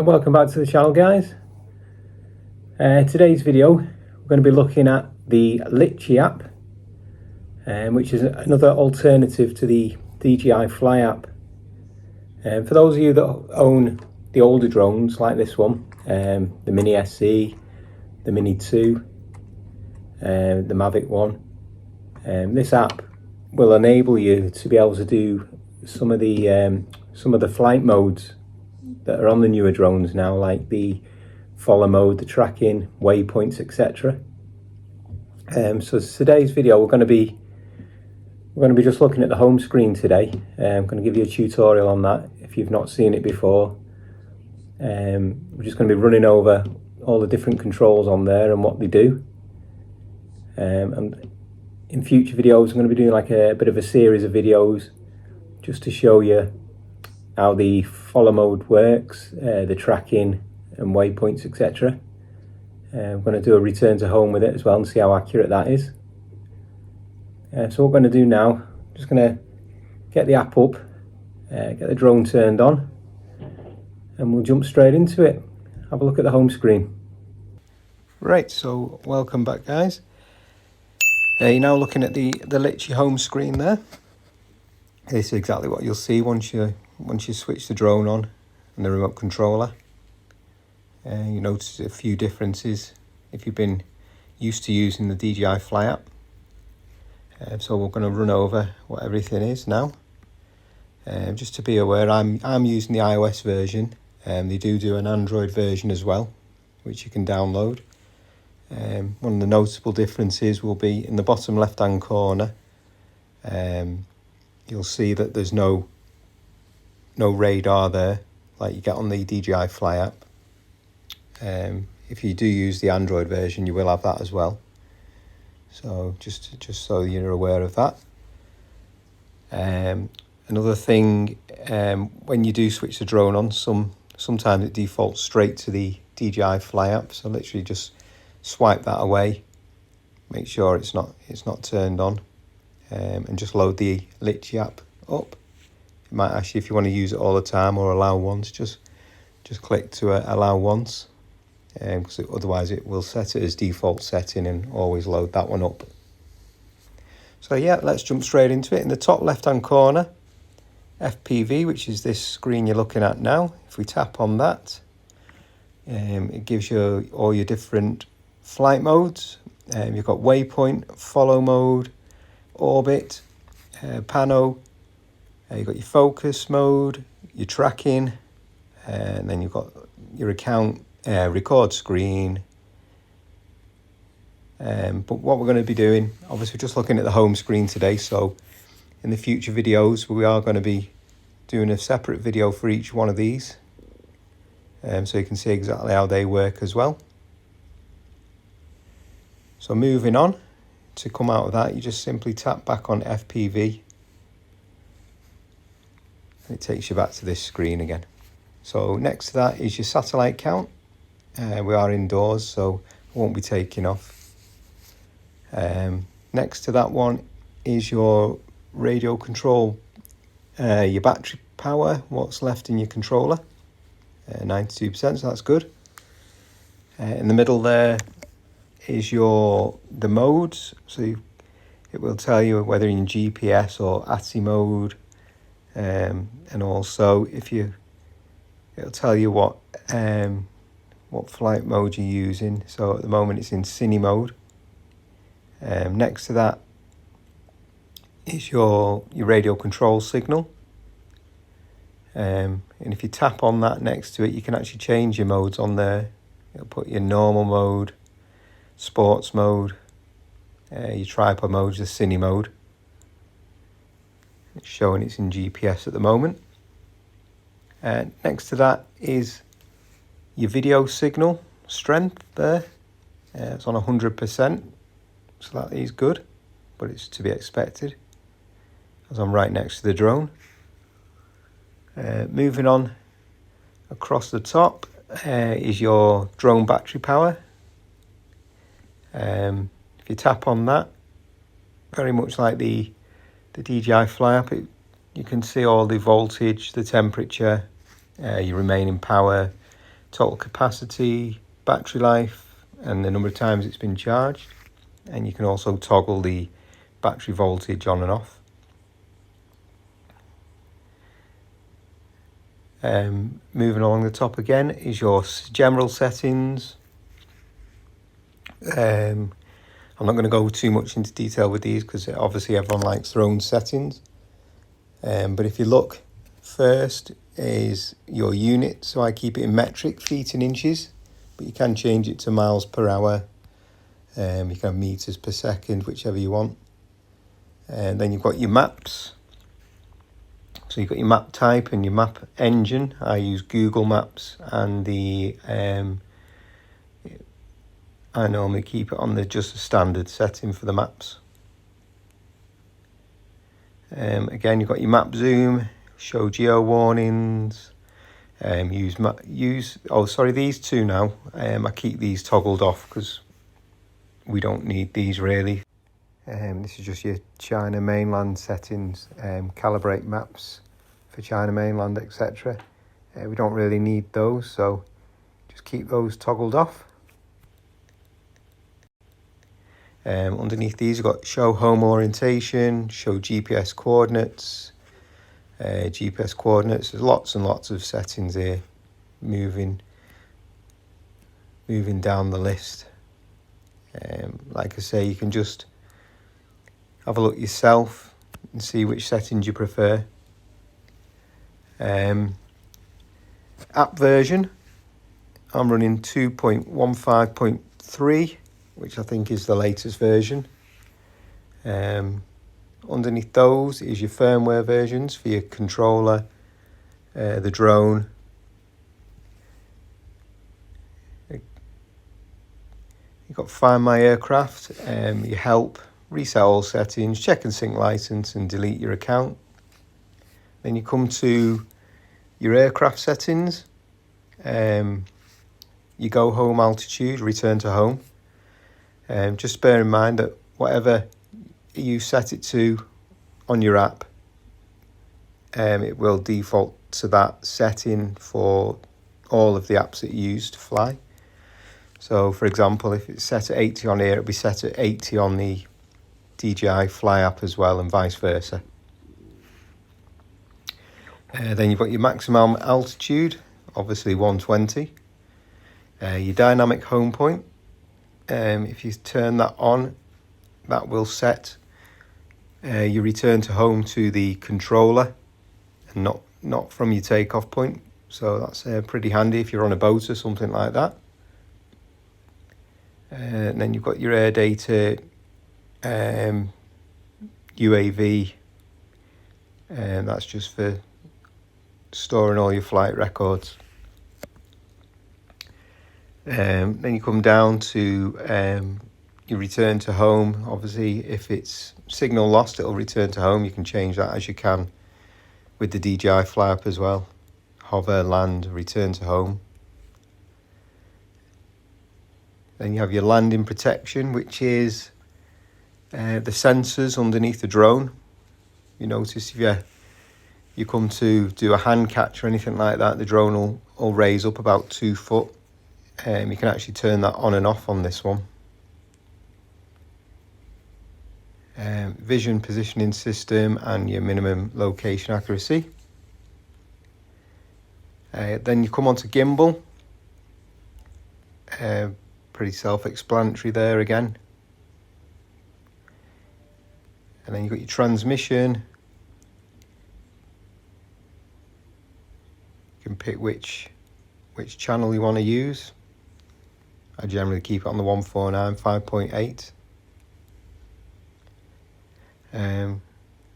welcome back to the channel, guys. Today's video we're going to be looking at the Litchi app, which is another alternative to the DJI Fly app. For those of you that own the older drones like this one, the Mini SE, the Mini 2, the Mavic 1, this app will enable you to be able to do some of the flight modes that are on the newer drones now, like the follow mode, the tracking, waypoints, etc. So today's video we're going to be just looking at the home screen today. I'm going to give you a tutorial on that if you've not seen it before. We're just going to be running over all the different controls on there and what they do. And in future videos I'm going to be doing like a bit of a series of videos just to show you how the follow mode works, the tracking and waypoints, etc. I'm going to do a return to home with it as well and see how accurate that is. So what we're going to do now, I'm just going to get the app up, get the drone turned on, and we'll jump straight into it. Have a look at the home screen. Right, so welcome back, guys. You're now looking at the Litchi home screen there. This is exactly what you'll see once you switch the drone on and the remote controller. You notice a few differences if you've been used to using the DJI Fly app. So we're going to run over what everything is now. Just to be aware, I'm using the iOS version, and they do an Android version as well, which you can download. One of the noticeable differences will be in the bottom left hand corner. You'll see that there's no radar there like you get on the DJI Fly app. If you do use the Android version, you will have that as well. So just so you're aware of that. Another thing, when you do switch the drone on, sometimes it defaults straight to the DJI Fly app. So literally just swipe that away, make sure it's not turned on, and just load the Litchi app up. It might ask you if you want to use it all the time or allow once. Just click to allow once, because otherwise it will set it as default setting and always load that one up. So yeah, let's jump straight into it. In the top left hand corner, FPV, which is this screen you're looking at now. If we tap on that, it gives you all your different flight modes. You've got waypoint, follow mode, orbit, pano. You've got your focus mode, your tracking, and then you've got your account record screen. But what we're going to be doing, obviously just looking at the home screen today, so in the future videos we are going to be doing a separate video for each one of these, so you can see exactly how they work as well. So moving on, to come out of that, you just simply tap back on FPV. It takes you back to this screen again. So next to that is your satellite count. We are indoors, so I won't be taking off. Next to that one is your radio control, your battery power, what's left in your controller, 92%, so that's good. In the middle there is the modes, so it will tell you whether you're in GPS or ATI mode. And also it'll tell you what flight mode you're using. So at the moment it's in cine mode. Next to that is your radio control signal. And if you tap on that next to it, you can actually change your modes on there. It'll put your normal mode, sports mode, your tripod mode, the cine mode. It's showing it's in GPS at the moment. Next to that is your video signal strength there. It's on 100%, so that is good, but it's to be expected as I'm right next to the drone. Moving on across the top is your drone battery power. If you tap on that, very much like the DJI Fly app, you can see all the voltage, the temperature, your remaining power, total capacity, battery life, and the number of times it's been charged. And you can also toggle the battery voltage on and off. Moving along the top again is your general settings. I'm not going to go too much into detail with these because obviously everyone likes their own settings. But if you look, first is your unit. So I keep it in metric, feet and inches, but you can change it to miles per hour. You can have meters per second, whichever you want. And then you've got your maps. So you've got your map type and your map engine. I use Google Maps, and I normally keep it on just a standard setting for the maps. Again, you've got your map zoom, show geo warnings. These two now. I keep these toggled off because we don't need these really. This is just your China mainland settings, calibrate maps for China mainland, etc. We don't really need those, so just keep those toggled off. Underneath these, you've got show home orientation, show GPS coordinates. GPS coordinates, there's lots and lots of settings here, moving down the list. Like I say, you can just have a look yourself and see which settings you prefer. App version, I'm running 2.15.3, which I think is the latest version. Underneath those is your firmware versions for your controller, the drone. You've got Find My Aircraft, your help, reset all settings, check and sync license, and delete your account. Then you come to your aircraft settings. You go home altitude, return to home. Just bear in mind that whatever you set it to on your app, it will default to that setting for all of the apps that you use to fly. So for example, if it's set at 80 on here, it'll be set at 80 on the DJI Fly app as well, and vice versa. Then you've got your maximum altitude, obviously 120. Your dynamic home point, if you turn that on, that will set your return to home to the controller and not from your takeoff point. So that's pretty handy if you're on a boat or something like that. And then you've got your air data, UAV, and that's just for storing all your flight records. Then you come down to your return to home. Obviously, if it's signal lost, it'll return to home. You can change that as you can with the DJI Fly app as well. Hover, land, return to home. Then you have your landing protection, which is the sensors underneath the drone. You notice if you come to do a hand catch or anything like that, the drone will raise up about 2 foot. You can actually turn that on and off on this one. Vision positioning system and your minimum location accuracy. Then you come on to gimbal. Pretty self-explanatory there again. And then you've got your transmission. You can pick which channel you want to use. I generally keep it on the 149 5.8.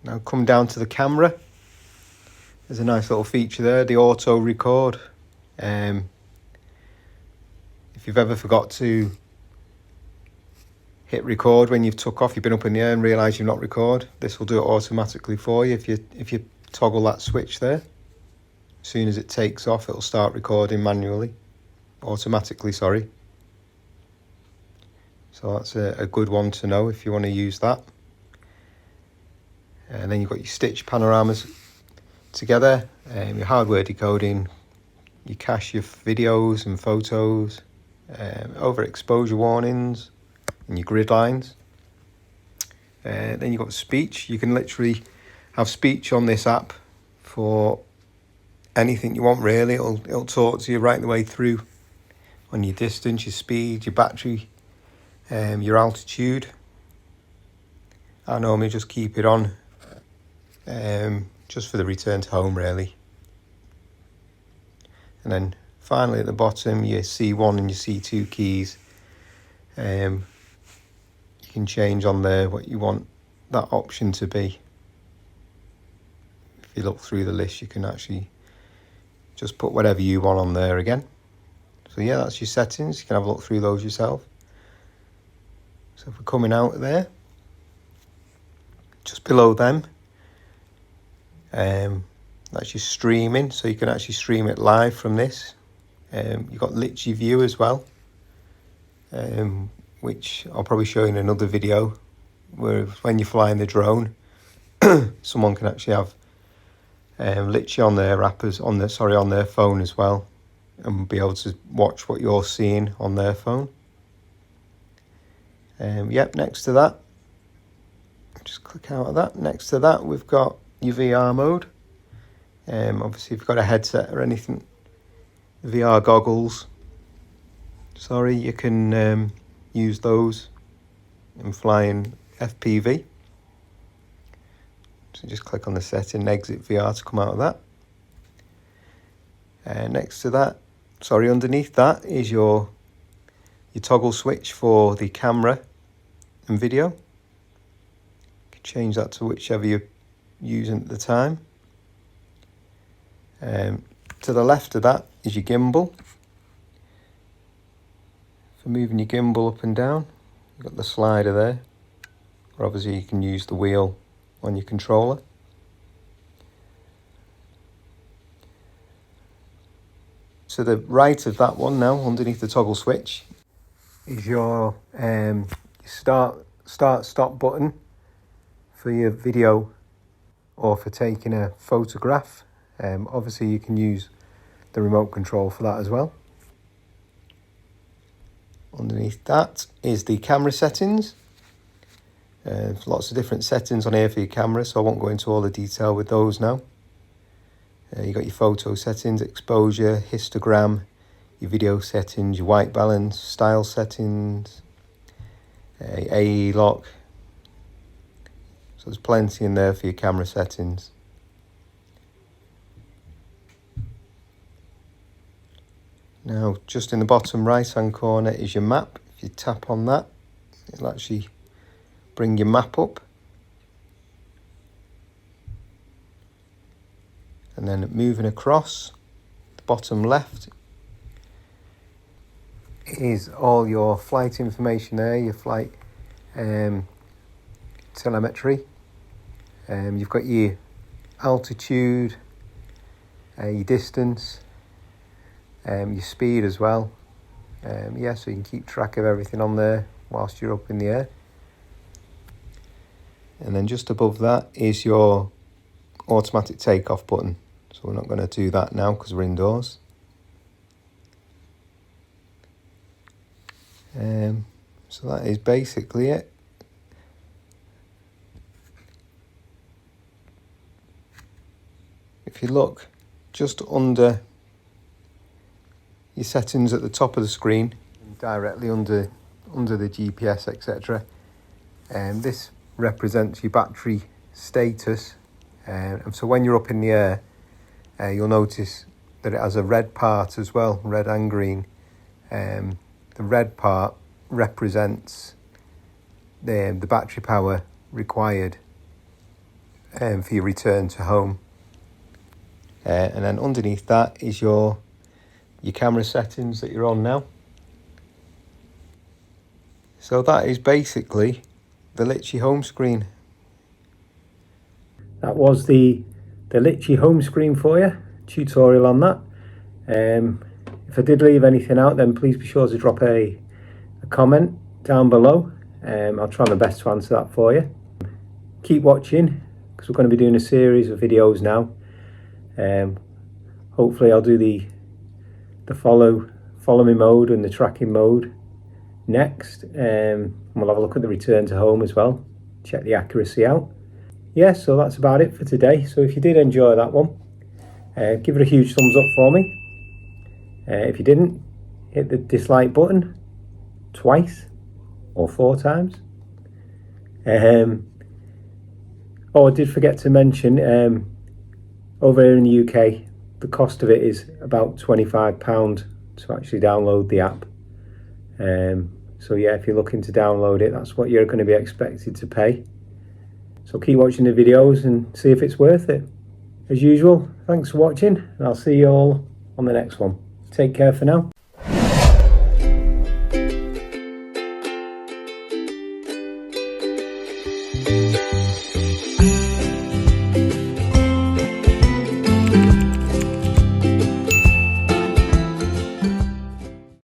Now come down to the camera. There's a nice little feature there, the auto record. If you've ever forgot to hit record when you've took off, you've been up in the air and realised you've not recorded, this will do it automatically for you. If you toggle that switch there, as soon as it takes off, it'll start recording automatically, sorry. So that's a good one to know if you want to use that. And then you've got your stitch panoramas together, your hardware decoding, You cache your videos and photos, overexposure warnings, and your grid lines. Then you've got speech. You can literally have speech on this app for anything you want, really. It'll talk to you right the way through on your distance, your speed, your battery, your altitude. I normally just keep it on just for the return to home, really. And then finally at the bottom, your C1 and your C2 keys. You can change on there what you want that option to be. If you look through the list, you can actually just put whatever you want on there again. So yeah, that's your settings. You can have a look through those yourself. So if we're coming out there, just below them, that's your streaming. So you can actually stream it live from this. You've got Litchi view as well, which I'll probably show you in another video, where when you're flying the drone, someone can actually have Litchi on their on their phone as well, and be able to watch what you're seeing on their phone. Yep, next to that, just click out of that. Next to that, we've got your VR mode. Obviously, if you've got a headset or anything, VR goggles, you can use those in flying FPV. So just click on the setting, exit VR to come out of that. Next to that, underneath that is your toggle switch for the camera and video. You can change that to whichever you're using at the time. To the left of that is your gimbal. For moving your gimbal up and down, you've got the slider there. Or obviously you can use the wheel on your controller. To the right of that one now, underneath the toggle switch, is your stop button for your video or for taking a photograph. Obviously you can use the remote control for that as well. Underneath that is the camera settings. There's lots of different settings on here for your camera, so I won't go into all the detail with those now. You've got your photo settings, exposure, histogram, your video settings, your white balance, style settings, AE lock. So there's plenty in there for your camera settings. Now, just in the bottom right hand corner is your map. If you tap on that, it'll actually bring your map up. And then moving across, the bottom left is all your flight information there, your flight telemetry. You've got your altitude, your distance, your speed as well. So you can keep track of everything on there whilst you're up in the air. And then just above that is your automatic takeoff button. So we're not going to do that now because we're indoors. So that is basically it. If you look just under your settings at the top of the screen, directly under the GPS, etc. This represents your battery status. And so when you're up in the air, you'll notice that it has a red part as well, red and green. The red part represents the battery power required for your return to home. And then underneath that is your camera settings that you're on now. So that is basically the Litchi home screen. That was the Litchi home screen for you, tutorial on that. If I did leave anything out, then please be sure to drop a comment down below. I'll try my best to answer that for you. Keep watching, because we're going to be doing a series of videos now. Hopefully I'll do the the follow me mode and the tracking mode next. We'll have a look at the return to home as well, check the accuracy out. Yeah, so that's about it for today. So if you did enjoy that one, give it a huge thumbs up for me. If you didn't, hit the dislike button twice or 4 times. Oh, I did forget to mention, over here in the UK, the cost of it is about £25 to actually download the app. So yeah, if you're looking to download it, that's what you're going to be expected to pay. So keep watching the videos and see if it's worth it. As usual, thanks for watching, and I'll see you all on the next one. Take care for now.